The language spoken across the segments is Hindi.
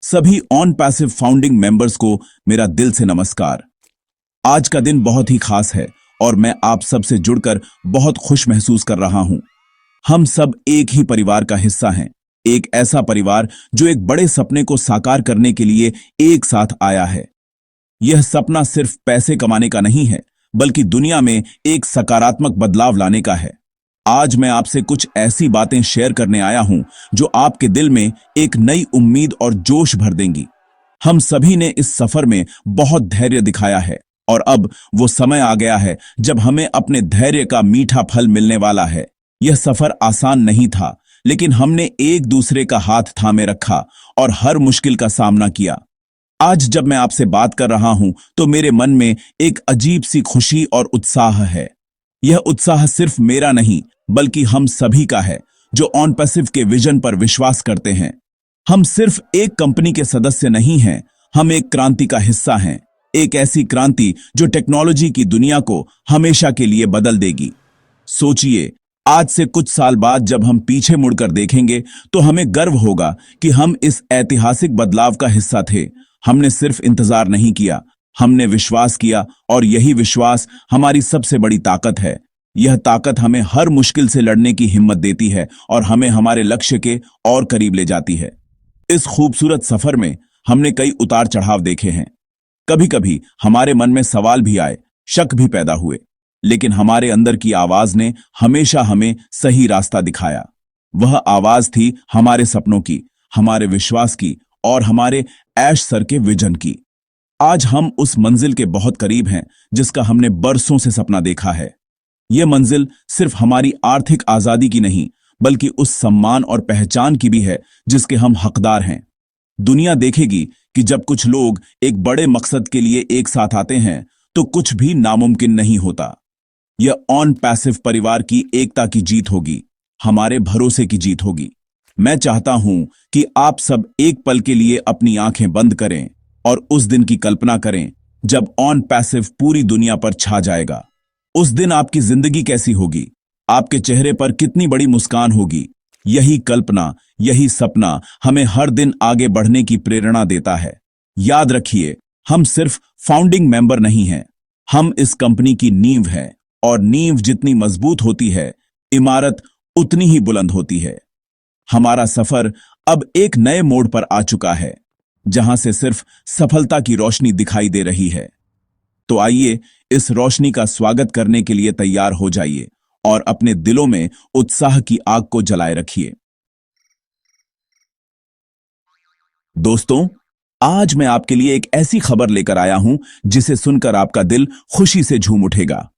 सभी ऑन पैसिव फाउंडिंग मेंबर्स को मेरा दिल से नमस्कार। आज का दिन बहुत ही खास है और मैं आप सबसे जुड़कर बहुत खुश महसूस कर रहा हूं। हम सब एक ही परिवार का हिस्सा हैं, एक ऐसा परिवार जो एक बड़े सपने को साकार करने के लिए एक साथ आया है। यह सपना सिर्फ पैसे कमाने का नहीं है, बल्कि दुनिया में एक सकारात्मक बदलाव लाने का है। आज मैं आपसे कुछ ऐसी बातें शेयर करने आया हूं जो आपके दिल में एक नई उम्मीद और जोश भर देंगी। हम सभी ने इस सफर में बहुत धैर्य दिखाया है और अब वो समय आ गया है जब हमें अपने धैर्य का मीठा फल मिलने वाला है। यह सफर आसान नहीं था, लेकिन हमने एक दूसरे का हाथ थामे रखा और हर मुश्किल का सामना किया। आज जब मैं आपसे बात कर रहा हूं तो मेरे मन में एक अजीब सी खुशी और उत्साह है। यह उत्साह सिर्फ मेरा नहीं, बल्कि हम सभी का है जो ऑन पैसिव के विजन पर विश्वास करते हैं। हम सिर्फ एक कंपनी के सदस्य नहीं हैं, हम एक क्रांति का हिस्सा हैं। एक ऐसी क्रांति जो टेक्नोलॉजी की दुनिया को हमेशा के लिए बदल देगी। सोचिए, आज से कुछ साल बाद जब हम पीछे मुड़कर देखेंगे तो हमें गर्व होगा कि हम इस ऐतिहासिक बदलाव का हिस्सा थे। हमने सिर्फ इंतजार नहीं किया, हमने विश्वास किया और यही विश्वास हमारी सबसे बड़ी ताकत है। यह ताकत हमें हर मुश्किल से लड़ने की हिम्मत देती है और हमें हमारे लक्ष्य के और करीब ले जाती है। इस खूबसूरत सफर में हमने कई उतार चढ़ाव देखे हैं। कभी कभी हमारे मन में सवाल भी आए, शक भी पैदा हुए, लेकिन हमारे अंदर की आवाज ने हमेशा हमें सही रास्ता दिखाया। वह आवाज थी हमारे सपनों की, हमारे विश्वास की और हमारे ऐश सर के विजन की। आज हम उस मंजिल के बहुत करीब हैं जिसका हमने बरसों से सपना देखा है। यह मंजिल सिर्फ हमारी आर्थिक आजादी की नहीं, बल्कि उस सम्मान और पहचान की भी है जिसके हम हकदार हैं। दुनिया देखेगी कि जब कुछ लोग एक बड़े मकसद के लिए एक साथ आते हैं तो कुछ भी नामुमकिन नहीं होता। यह ऑन पैसिव परिवार की एकता की जीत होगी, हमारे भरोसे की जीत होगी। मैं चाहता हूं कि आप सब एक पल के लिए अपनी आंखें बंद करें और उस दिन की कल्पना करें जब ऑन पैसिव पूरी दुनिया पर छा जाएगा। उस दिन आपकी जिंदगी कैसी होगी, आपके चेहरे पर कितनी बड़ी मुस्कान होगी। यही कल्पना, यही सपना हमें हर दिन आगे बढ़ने की प्रेरणा देता है। याद रखिए, हम सिर्फ फाउंडिंग मेंबर नहीं हैं, हम इस कंपनी की नींव हैं और नींव जितनी मजबूत होती है, इमारत उतनी ही बुलंद होती है। हमारा सफर अब एक नए मोड़ पर आ चुका है, जहां से सिर्फ सफलता की रोशनी दिखाई दे रही है। तो आइए इस रोशनी का स्वागत करने के लिए तैयार हो जाइए और अपने दिलों में उत्साह की आग को जलाए रखिए। दोस्तों, आज मैं आपके लिए एक ऐसी खबर लेकर आया हूं जिसे सुनकर आपका दिल खुशी से झूम उठेगा।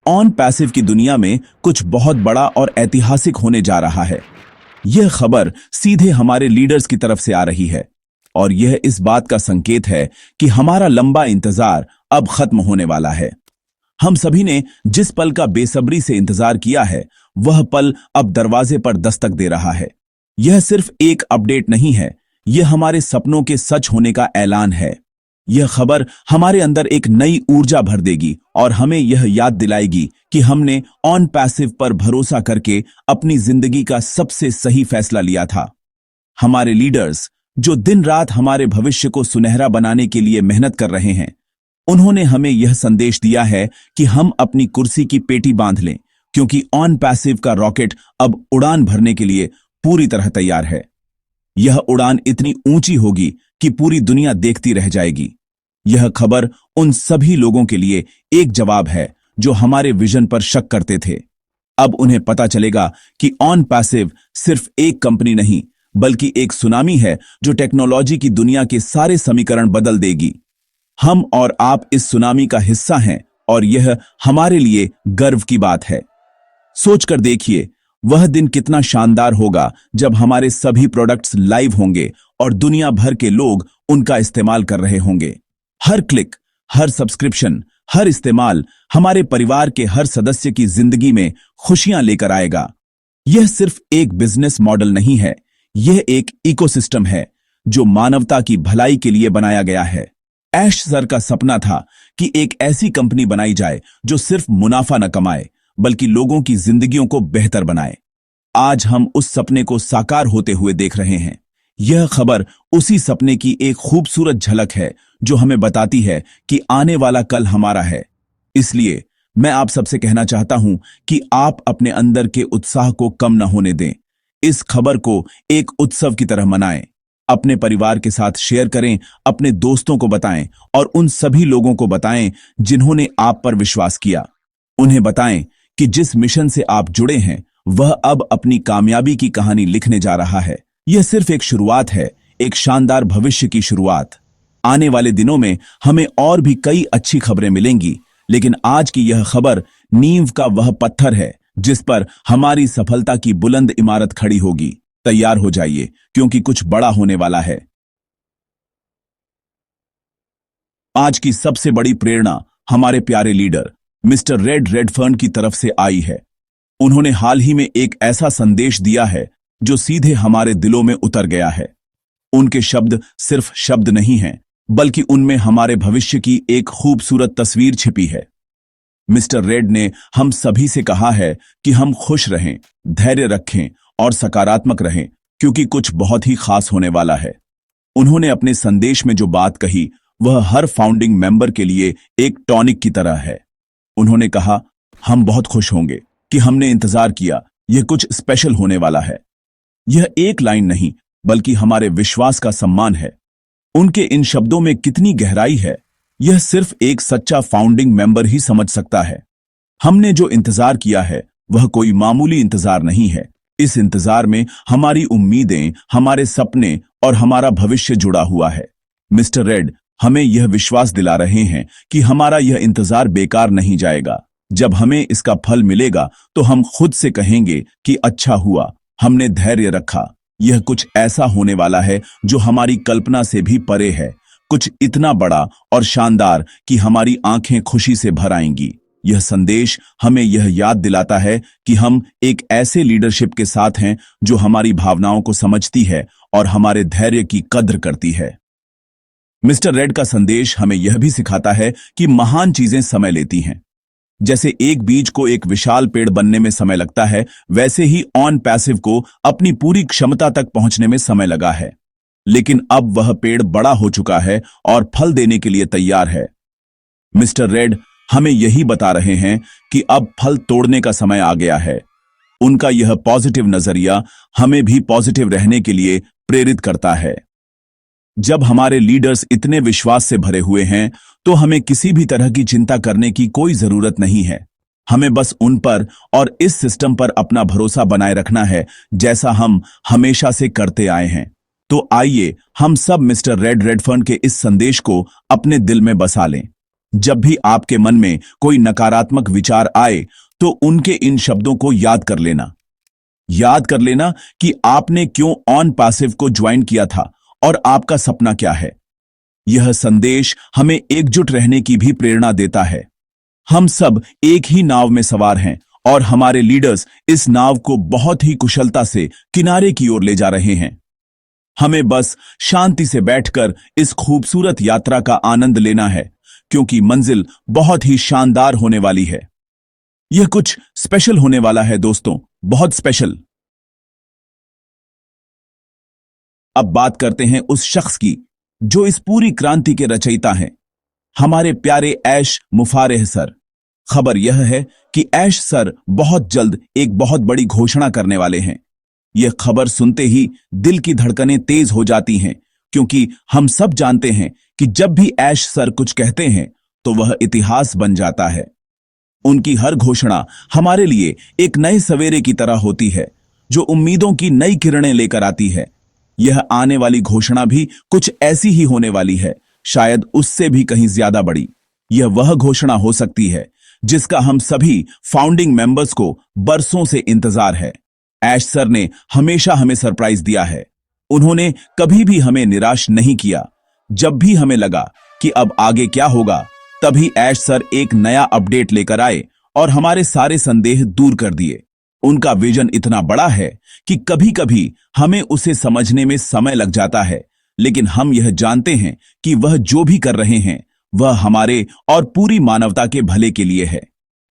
ऑन पैसिव की दुनिया में कुछ बहुत बड़ा और ऐतिहासिक होने जा रहा है। यह खबर सीधे हमारे लीडर्स की तरफ से आ रही है और यह इस बात का संकेत है कि हमारा लंबा इंतजार अब खत्म होने वाला है। हम सभी ने जिस पल का बेसब्री से इंतजार किया है, वह पल अब दरवाजे पर दस्तक दे रहा है। यह सिर्फ एक अपडेट नहीं है, यह हमारे सपनों के सच होने का ऐलान है। यह खबर हमारे अंदर एक नई ऊर्जा भर देगी और हमें यह याद दिलाएगी कि हमने ऑन पैसिव पर भरोसा करके अपनी जिंदगी का सबसे सही फैसला लिया था। हमारे लीडर्स, जो दिन रात हमारे भविष्य को सुनहरा बनाने के लिए मेहनत कर रहे हैं, उन्होंने हमें यह संदेश दिया है कि हम अपनी कुर्सी की पेटी बांध लें, क्योंकि ऑन पैसिव का रॉकेट अब उड़ान भरने के लिए पूरी तरह तैयार है। यह उड़ान इतनी ऊंची होगी कि पूरी दुनिया देखती रह जाएगी। यह खबर उन सभी लोगों के लिए एक जवाब है जो हमारे विजन पर शक करते थे। अब उन्हें पता चलेगा कि ऑन पैसिव सिर्फ एक कंपनी नहीं, बल्कि एक सुनामी है जो टेक्नोलॉजी की दुनिया के सारे समीकरण बदल देगी। हम और आप इस सुनामी का हिस्सा हैं और यह हमारे लिए गर्व की बात है। सोचकर देखिए, वह दिन कितना शानदार होगा जब हमारे सभी प्रोडक्ट्स लाइव होंगे और दुनिया भर के लोग उनका इस्तेमाल कर रहे होंगे। हर क्लिक, हर सब्सक्रिप्शन, हर इस्तेमाल हमारे परिवार के हर सदस्य की जिंदगी में खुशियां लेकर आएगा। यह सिर्फ एक बिजनेस मॉडल नहीं है, यह एक इकोसिस्टम है जो मानवता की भलाई के लिए बनाया गया है। ऐश सर का सपना था कि एक ऐसी कंपनी बनाई जाए जो सिर्फ मुनाफा न कमाए, बल्कि लोगों की जिंदगियों को बेहतर बनाए। आज हम उस सपने को साकार होते हुए देख रहे हैं। यह खबर उसी सपने की एक खूबसूरत झलक है जो हमें बताती है कि आने वाला कल हमारा है। इसलिए मैं आप सबसे कहना चाहता हूं कि आप अपने अंदर के उत्साह को कम न होने दें। इस खबर को एक उत्सव की तरह मनाएं, अपने परिवार के साथ शेयर करें, अपने दोस्तों को बताएं और उन सभी लोगों को बताएं जिन्होंने आप पर विश्वास किया। उन्हें बताएं कि जिस मिशन से आप जुड़े हैं वह अब अपनी कामयाबी की कहानी लिखने जा रहा है। यह सिर्फ एक शुरुआत है, एक शानदार भविष्य की शुरुआत। आने वाले दिनों में हमें और भी कई अच्छी खबरें मिलेंगी, लेकिन आज की यह खबर नींव का वह पत्थर है जिस पर हमारी सफलता की बुलंद इमारत खड़ी होगी। तैयार हो जाइए, क्योंकि कुछ बड़ा होने वाला है। आज की सबसे बड़ी प्रेरणा हमारे प्यारे लीडर मिस्टर रेडफर्न की तरफ से आई है। उन्होंने हाल ही में एक ऐसा संदेश दिया है जो सीधे हमारे दिलों में उतर गया है। उनके शब्द सिर्फ शब्द नहीं हैं, बल्कि उनमें हमारे भविष्य की एक खूबसूरत तस्वीर छिपी है। मिस्टर रेड ने हम सभी से कहा है कि हम खुश रहें, धैर्य रखें और सकारात्मक रहें, क्योंकि कुछ बहुत ही खास होने वाला है। उन्होंने अपने संदेश में जो बात कही वह हर फाउंडिंग मेंबर के लिए एक टॉनिक की तरह है। उन्होंने कहा, हम बहुत खुश होंगे कि हमने इंतजार किया, यह कुछ स्पेशल होने वाला है। यह एक लाइन नहीं, बल्कि हमारे विश्वास का सम्मान है। उनके इन शब्दों में कितनी गहराई है, यह सिर्फ एक सच्चा फाउंडिंग मेंबर ही समझ सकता है। हमने जो इंतजार किया है वह कोई मामूली इंतजार नहीं है। इस इंतजार में हमारी उम्मीदें, हमारे सपने और हमारा भविष्य जुड़ा हुआ है। मिस्टर रेड हमें यह विश्वास दिला रहे हैं कि हमारा यह इंतजार बेकार नहीं जाएगा। जब हमें इसका फल मिलेगा तो हम खुद से कहेंगे कि अच्छा हुआ, हमने धैर्य रखा। यह कुछ ऐसा होने वाला है जो हमारी कल्पना से भी परे है, कुछ इतना बड़ा और शानदार कि हमारी आंखें खुशी से भर आएंगी। यह संदेश हमें यह याद दिलाता है कि हम एक ऐसे लीडरशिप के साथ हैं जो हमारी भावनाओं को समझती है और हमारे धैर्य की कद्र करती है। मिस्टर रेड का संदेश हमें यह भी सिखाता है कि महान चीजें समय लेती हैं। जैसे एक बीज को एक विशाल पेड़ बनने में समय लगता है, वैसे ही ऑन पैसिव को अपनी पूरी क्षमता तक पहुंचने में समय लगा है। लेकिन अब वह पेड़ बड़ा हो चुका है और फल देने के लिए तैयार है। मिस्टर रेड हमें यही बता रहे हैं कि अब फल तोड़ने का समय आ गया है। उनका यह पॉजिटिव नजरिया हमें भी पॉजिटिव रहने के लिए प्रेरित करता है। जब हमारे लीडर्स इतने विश्वास से भरे हुए हैं तो हमें किसी भी तरह की चिंता करने की कोई जरूरत नहीं है। हमें बस उन पर और इस सिस्टम पर अपना भरोसा बनाए रखना है, जैसा हम हमेशा से करते आए हैं। तो आइए हम सब मिस्टर रेडफर्न के इस संदेश को अपने दिल में बसा लें। जब भी आपके मन में कोई नकारात्मक विचार आए तो उनके इन शब्दों को याद कर लेना। याद कर लेना कि आपने क्यों ऑन पैसिव को ज्वाइन किया था और आपका सपना क्या है। यह संदेश हमें एकजुट रहने की भी प्रेरणा देता है। हम सब एक ही नाव में सवार हैं और हमारे लीडर्स इस नाव को बहुत ही कुशलता से किनारे की ओर ले जा रहे हैं। हमें बस शांति से बैठकर इस खूबसूरत यात्रा का आनंद लेना है, क्योंकि मंजिल बहुत ही शानदार होने वाली है। यह कुछ स्पेशल होने वाला है दोस्तों, बहुत स्पेशल। अब बात करते हैं उस शख्स की जो इस पूरी क्रांति के रचयिता हैं, हमारे प्यारे ऐश मुफारेह सर। खबर यह है कि ऐश सर बहुत जल्द एक बहुत बड़ी घोषणा करने वाले हैं। यह खबर सुनते ही दिल की धड़कनें तेज हो जाती हैं, क्योंकि हम सब जानते हैं कि जब भी ऐश सर कुछ कहते हैं तो वह इतिहास बन जाता है। उनकी हर घोषणा हमारे लिए एक नए सवेरे की तरह होती है, जो उम्मीदों की नई किरणें लेकर आती है। यह आने वाली घोषणा भी कुछ ऐसी ही होने वाली है, शायद उससे भी कहीं ज्यादा बड़ी। यह वह घोषणा हो सकती है जिसका हम सभी फाउंडिंग मेंबर्स को बरसों से इंतजार है। ऐश सर ने हमेशा हमें सरप्राइज दिया है। उन्होंने कभी भी हमें निराश नहीं किया। जब भी हमें लगा कि अब आगे क्या होगा, तभी ऐश सर एक नया अपडेट लेकर आए और हमारे सारे संदेह दूर कर दिए। उनका विजन इतना बड़ा है कि कभी कभी हमें उसे समझने में समय लग जाता है, लेकिन हम यह जानते हैं कि वह जो भी कर रहे हैं वह हमारे और पूरी मानवता के भले के लिए है।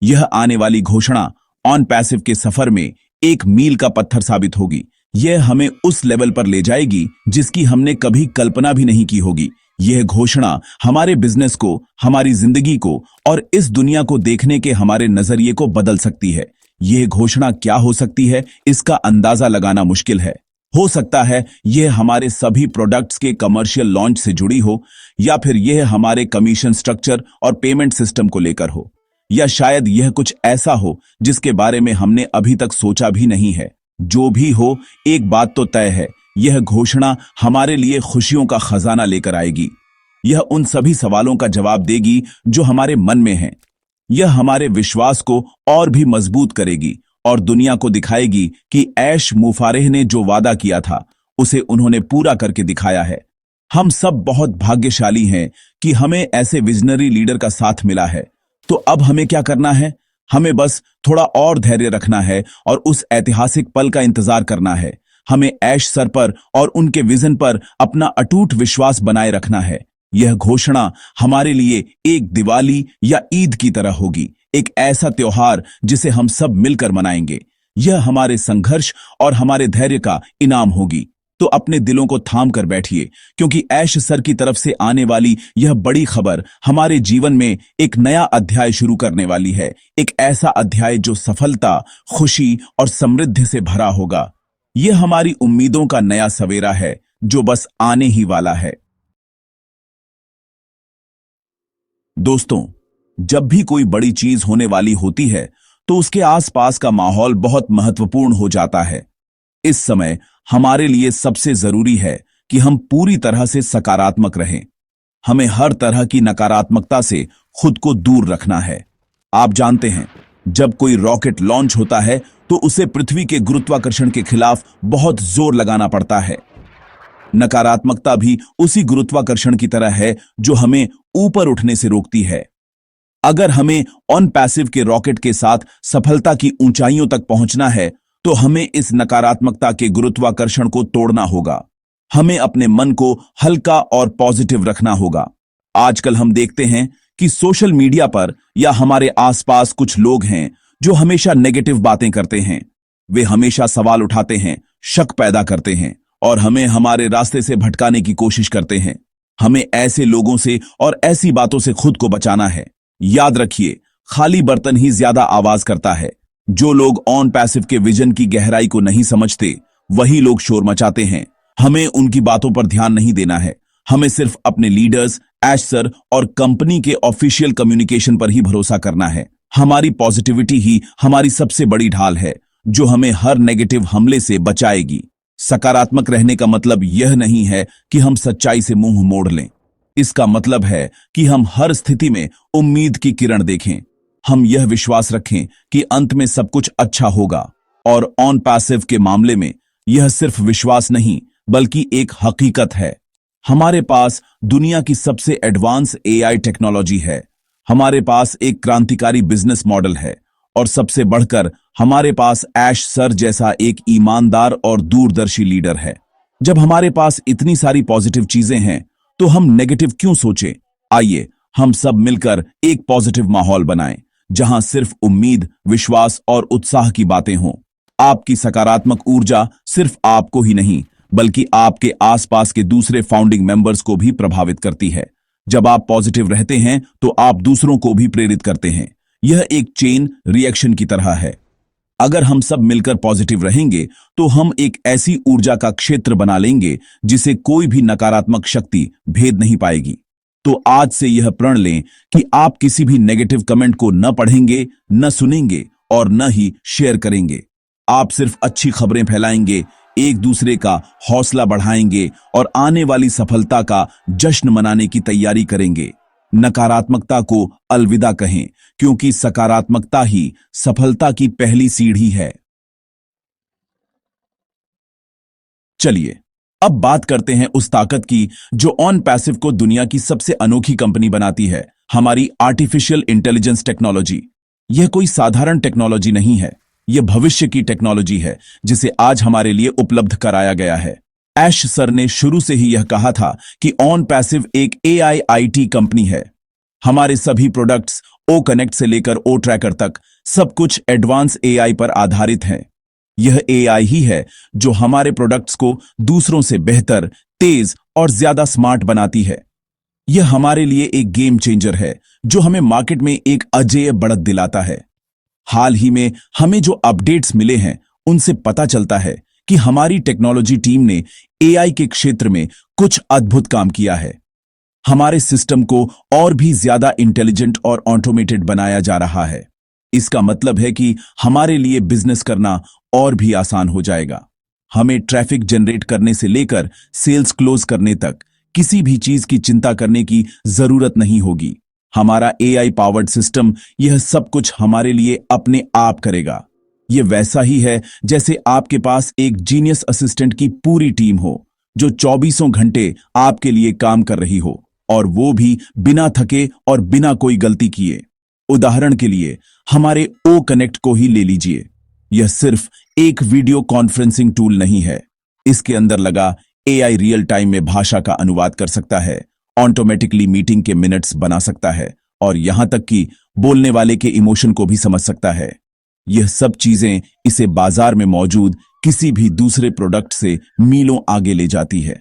यह आने वाली घोषणा ऑन पैसिव के सफर में एक मील का पत्थर साबित होगी। यह हमें उस लेवल पर ले जाएगी जिसकी हमने कभी कल्पना भी नहीं की होगी। यह घोषणा हमारे बिजनेस को, हमारी जिंदगी को और इस दुनिया को देखने के हमारे नजरिए को बदल सकती है। यह घोषणा क्या हो सकती है, इसका अंदाजा लगाना मुश्किल है। हो सकता है यह हमारे सभी प्रोडक्ट्स के कमर्शियल लॉन्च से जुड़ी हो, या फिर यह हमारे कमीशन स्ट्रक्चर और पेमेंट सिस्टम को लेकर हो, या शायद यह कुछ ऐसा हो जिसके बारे में हमने अभी तक सोचा भी नहीं है। जो भी हो, एक बात तो तय है, यह घोषणा हमारे लिए खुशियों का खजाना लेकर आएगी। यह उन सभी सवालों का जवाब देगी जो हमारे मन में हैं। यह हमारे विश्वास को और भी मजबूत करेगी और दुनिया को दिखाएगी कि ऐश मुफारेह ने जो वादा किया था उसे उन्होंने पूरा करके दिखाया है। हम सब बहुत भाग्यशाली हैं कि हमें ऐसे विजनरी लीडर का साथ मिला है। तो अब हमें क्या करना है? हमें बस थोड़ा और धैर्य रखना है और उस ऐतिहासिक पल का इंतजार करना है। हमें ऐश सर पर और उनके विजन पर अपना अटूट विश्वास बनाए रखना है। यह घोषणा हमारे लिए एक दिवाली या ईद की तरह होगी, एक ऐसा त्योहार जिसे हम सब मिलकर मनाएंगे। यह हमारे संघर्ष और हमारे धैर्य का इनाम होगी। तो अपने दिलों को थाम कर बैठिए, क्योंकि ऐश सर की तरफ से आने वाली यह बड़ी खबर हमारे जीवन में एक नया अध्याय शुरू करने वाली है। एक ऐसा अध्याय जो सफलता, खुशी और समृद्धि से भरा होगा। यह हमारी उम्मीदों का नया सवेरा है जो बस आने ही वाला है। दोस्तों, जब भी कोई बड़ी चीज होने वाली होती है तो उसके आसपास का माहौल बहुत महत्वपूर्ण हो जाता है। इस समय हमारे लिए सबसे जरूरी है कि हम पूरी तरह से सकारात्मक रहें। हमें हर तरह की नकारात्मकता से खुद को दूर रखना है। आप जानते हैं, जब कोई रॉकेट लॉन्च होता है तो उसे पृथ्वी के गुरुत्वाकर्षण के खिलाफ बहुत जोर लगाना पड़ता है। नकारात्मकता भी उसी गुरुत्वाकर्षण की तरह है जो हमें ऊपर उठने से रोकती है। अगर हमें ऑन पैसिव के रॉकेट के साथ सफलता की ऊंचाइयों तक पहुंचना है तो हमें इस नकारात्मकता के गुरुत्वाकर्षण को तोड़ना होगा। हमें अपने मन को हल्का और पॉजिटिव रखना होगा। आजकल हम देखते हैं कि सोशल मीडिया पर या हमारे आसपास कुछ लोग हैं जो हमेशा नेगेटिव बातें करते हैं। वे हमेशा सवाल उठाते हैं, शक पैदा करते हैं और हमें हमारे रास्ते से भटकाने की कोशिश करते हैं। हमें ऐसे लोगों से और ऐसी बातों से खुद को बचाना है। याद रखिए, खाली बर्तन ही ज्यादा आवाज करता है। जो लोग ऑन पैसिव के विजन की गहराई को नहीं समझते, वही लोग शोर मचाते हैं। हमें उनकी बातों पर ध्यान नहीं देना है। हमें सिर्फ अपने लीडर्स, ऐश सर और कंपनी के ऑफिशियल कम्युनिकेशन पर ही भरोसा करना है। हमारी पॉजिटिविटी ही हमारी सबसे बड़ी ढाल है जो हमें हर नेगेटिव हमले से बचाएगी। सकारात्मक रहने का मतलब यह नहीं है कि हम सच्चाई से मुंह मोड़ लें। इसका मतलब है कि हम हर स्थिति में उम्मीद की किरण देखें। हम यह विश्वास रखें कि अंत में सब कुछ अच्छा होगा। और ऑन पैसिव के मामले में यह सिर्फ विश्वास नहीं बल्कि एक हकीकत है। हमारे पास दुनिया की सबसे एडवांस एआई टेक्नोलॉजी है। हमारे पास एक क्रांतिकारी बिजनेस मॉडल है और सबसे बढ़कर हमारे पास ऐश सर जैसा एक ईमानदार और दूरदर्शी लीडर है। जब हमारे पास इतनी सारी पॉजिटिव चीजें हैं तो हम नेगेटिव क्यों सोचें? आइए हम सब मिलकर एक पॉजिटिव माहौल बनाएं जहां सिर्फ उम्मीद, विश्वास और उत्साह की बातें हों। आपकी सकारात्मक ऊर्जा सिर्फ आपको ही नहीं बल्कि आपके आसपास के दूसरे फाउंडिंग मेंबर्स को भी प्रभावित करती है। जब आप पॉजिटिव रहते हैं तो आप दूसरों को भी प्रेरित करते हैं। यह एक चेन रिएक्शन की तरह है। अगर हम सब मिलकर पॉजिटिव रहेंगे तो हम एक ऐसी ऊर्जा का क्षेत्र बना लेंगे जिसे कोई भी नकारात्मक शक्ति भेद नहीं पाएगी। तो आज से यह प्रण लें कि आप किसी भी नेगेटिव कमेंट को न पढ़ेंगे, न सुनेंगे और न ही शेयर करेंगे। आप सिर्फ अच्छी खबरें फैलाएंगे, एक दूसरे का हौसला बढ़ाएंगे और आने वाली सफलता का जश्न मनाने की तैयारी करेंगे। नकारात्मकता को अलविदा कहें, क्योंकि सकारात्मकता ही सफलता की पहली सीढ़ी है। चलिए अब बात करते हैं उस ताकत की जो ऑन पैसिव को दुनिया की सबसे अनोखी कंपनी बनाती है, हमारी आर्टिफिशियल इंटेलिजेंस टेक्नोलॉजी। यह कोई साधारण टेक्नोलॉजी नहीं है, यह भविष्य की टेक्नोलॉजी है जिसे आज हमारे लिए उपलब्ध कराया गया है। ऐश सर ने शुरू से ही यह कहा था कि ऑन पैसिव एक एआई आईटी कंपनी है। हमारे सभी प्रोडक्ट्स ओ कनेक्ट से लेकर ओ ट्रैकर तक सब कुछ एडवांस एआई पर आधारित हैं। यह एआई ही है जो हमारे प्रोडक्ट्स को दूसरों से बेहतर, तेज और ज्यादा स्मार्ट बनाती है। यह हमारे लिए एक गेम चेंजर है जो हमें मार्केट में एक अजेय बढ़त दिलाता है। हाल ही में हमें जो अपडेट्स मिले हैं उनसे पता चलता है कि हमारी टेक्नोलॉजी टीम ने एआई के क्षेत्र में कुछ अद्भुत काम किया है। हमारे सिस्टम को और भी ज्यादा इंटेलिजेंट और ऑटोमेटेड बनाया जा रहा है। इसका मतलब है कि हमारे लिए बिजनेस करना और भी आसान हो जाएगा। हमें ट्रैफिक जनरेट करने से लेकर सेल्स क्लोज करने तक किसी भी चीज की चिंता करने की जरूरत नहीं होगी। हमारा एआई पावर्ड सिस्टम यह सब कुछ हमारे लिए अपने आप करेगा। यह वैसा ही है जैसे आपके पास एक जीनियस असिस्टेंट की पूरी टीम हो जो 24 घंटे आपके लिए काम कर रही हो, और वो भी बिना थके और बिना कोई गलती किए। उदाहरण के लिए हमारे ओ कनेक्ट को ही ले लीजिए। यह सिर्फ एक वीडियो कॉन्फ्रेंसिंग टूल नहीं है। इसके अंदर लगा एआई रियल टाइम में भाषा का अनुवाद कर सकता है, ऑटोमेटिकली मीटिंग के मिनट्स बना सकता है और यहां तक कि बोलने वाले के इमोशन को भी समझ सकता है। यह सब चीजें इसे बाजार में मौजूद किसी भी दूसरे प्रोडक्ट से मीलों आगे ले जाती है।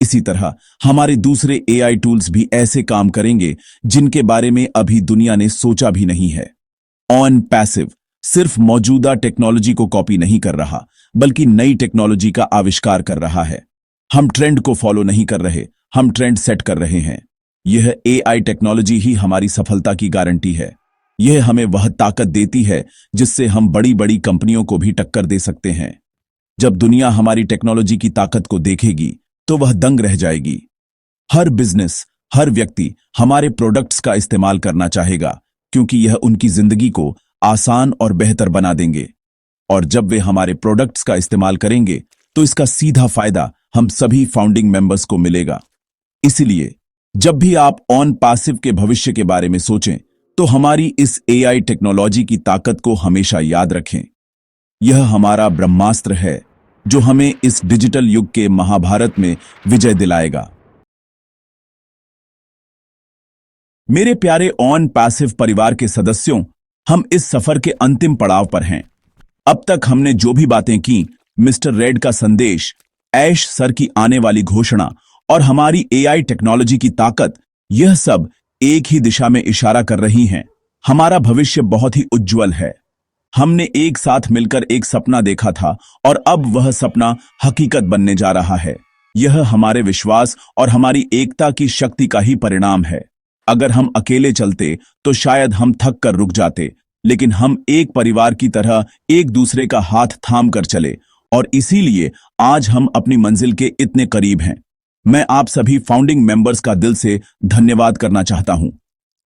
इसी तरह हमारे दूसरे एआई टूल्स भी ऐसे काम करेंगे जिनके बारे में अभी दुनिया ने सोचा भी नहीं है। ऑन पैसिव सिर्फ मौजूदा टेक्नोलॉजी को कॉपी नहीं कर रहा, बल्कि नई टेक्नोलॉजी का आविष्कार कर रहा है। हम ट्रेंड को फॉलो नहीं कर रहे, हम ट्रेंड सेट कर रहे हैं। यह एआई टेक्नोलॉजी ही हमारी सफलता की गारंटी है। यह हमें वह ताकत देती है जिससे हम बड़ी बड़ी कंपनियों को भी टक्कर दे सकते हैं। जब दुनिया हमारी टेक्नोलॉजी की ताकत को देखेगी तो वह दंग रह जाएगी। हर बिजनेस, हर व्यक्ति हमारे प्रोडक्ट्स का इस्तेमाल करना चाहेगा क्योंकि यह उनकी जिंदगी को आसान और बेहतर बना देंगे। और जब वे हमारे प्रोडक्ट्स का इस्तेमाल करेंगे तो इसका सीधा फायदा हम सभी फाउंडिंग मेंबर्स को मिलेगा। इसलिए जब भी आप ऑन पैसिव के भविष्य के बारे में सोचें तो हमारी इस एआई टेक्नोलॉजी की ताकत को हमेशा याद रखें। यह हमारा ब्रह्मास्त्र है जो हमें इस डिजिटल युग के महाभारत में विजय दिलाएगा। मेरे प्यारे ऑन पैसिव परिवार के सदस्यों, हम इस सफर के अंतिम पड़ाव पर हैं। अब तक हमने जो भी बातें की, मिस्टर रेड का संदेश, ऐश सर की आने वाली घोषणा और हमारी एआई टेक्नोलॉजी की ताकत, यह सब एक ही दिशा में इशारा कर रही हैं। हमारा भविष्य बहुत ही उज्जवल है। हमने एक साथ मिलकर एक सपना देखा था और अब वह सपना हकीकत बनने जा रहा है। यह हमारे विश्वास और हमारी एकता की शक्ति का ही परिणाम है। अगर हम अकेले चलते तो शायद हम थक कर रुक जाते, लेकिन हम एक परिवार की तरह एक दूसरे का हाथ थाम कर चले और इसीलिए आज हम अपनी मंजिल के इतने करीब हैं। मैं आप सभी फाउंडिंग मेंबर्स का दिल से धन्यवाद करना चाहता हूं।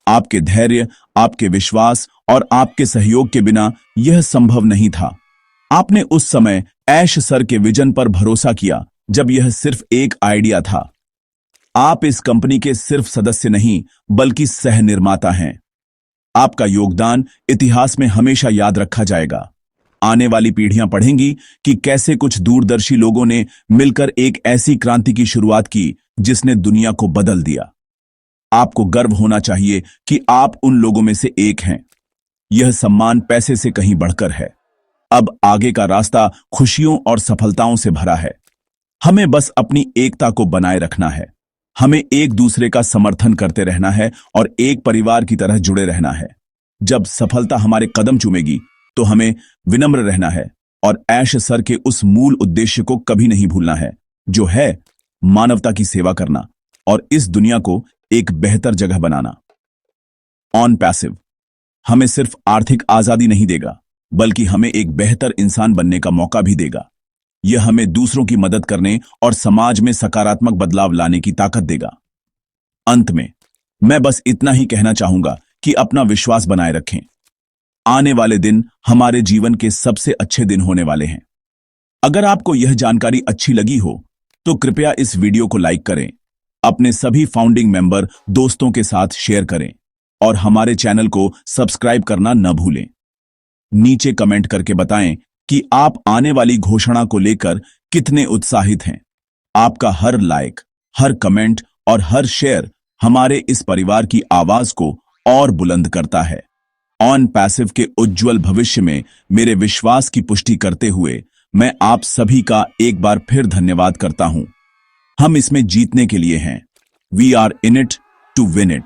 आपके धैर्य, आपके विश्वास और आपके सहयोग के बिना यह संभव नहीं था। आपने उस समय ऐश सर के विजन पर भरोसा किया जब यह सिर्फ एक आइडिया था। आप इस कंपनी के सिर्फ सदस्य नहीं बल्कि सह निर्माता हैं। आपका योगदान इतिहास में हमेशा याद रखा जाएगा। आने वाली पीढ़ियां पढ़ेंगी कि कैसे कुछ दूरदर्शी लोगों ने मिलकर एक ऐसी क्रांति की शुरुआत की जिसने दुनिया को बदल दिया। आपको गर्व होना चाहिए कि आप उन लोगों में से एक हैं। यह सम्मान पैसे से कहीं बढ़कर है। अब आगे का रास्ता खुशियों और सफलताओं से भरा है। हमें बस अपनी एकता को बनाए रखना है। हमें एक दूसरे का समर्थन करते रहना है और एक परिवार की तरह जुड़े रहना है। जब सफलता हमारे कदम चूमेगी तो हमें विनम्र रहना है और ऐश सर के उस मूल उद्देश्य को कभी नहीं भूलना है, जो है मानवता की सेवा करना और इस दुनिया को एक बेहतर जगह बनाना। ऑन पैसिव हमें सिर्फ आर्थिक आजादी नहीं देगा, बल्कि हमें एक बेहतर इंसान बनने का मौका भी देगा। यह हमें दूसरों की मदद करने और समाज में सकारात्मक बदलाव लाने की ताकत देगा। अंत में मैं बस इतना ही कहना चाहूंगा कि अपना विश्वास बनाए रखें। आने वाले दिन हमारे जीवन के सबसे अच्छे दिन होने वाले हैं। अगर आपको यह जानकारी अच्छी लगी हो तो कृपया इस वीडियो को लाइक करें, अपने सभी फाउंडिंग मेंबर दोस्तों के साथ शेयर करें और हमारे चैनल को सब्सक्राइब करना न भूलें। नीचे कमेंट करके बताएं कि आप आने वाली घोषणा को लेकर कितने उत्साहित हैं। आपका हर लाइक, हर कमेंट और हर शेयर हमारे इस परिवार की आवाज को और बुलंद करता है। ऑन पैसिव के उज्जवल भविष्य में मेरे विश्वास की पुष्टि करते हुए मैं आप सभी का एक बार फिर धन्यवाद करता हूं। हम इसमें जीतने के लिए हैं। We are in it to win it.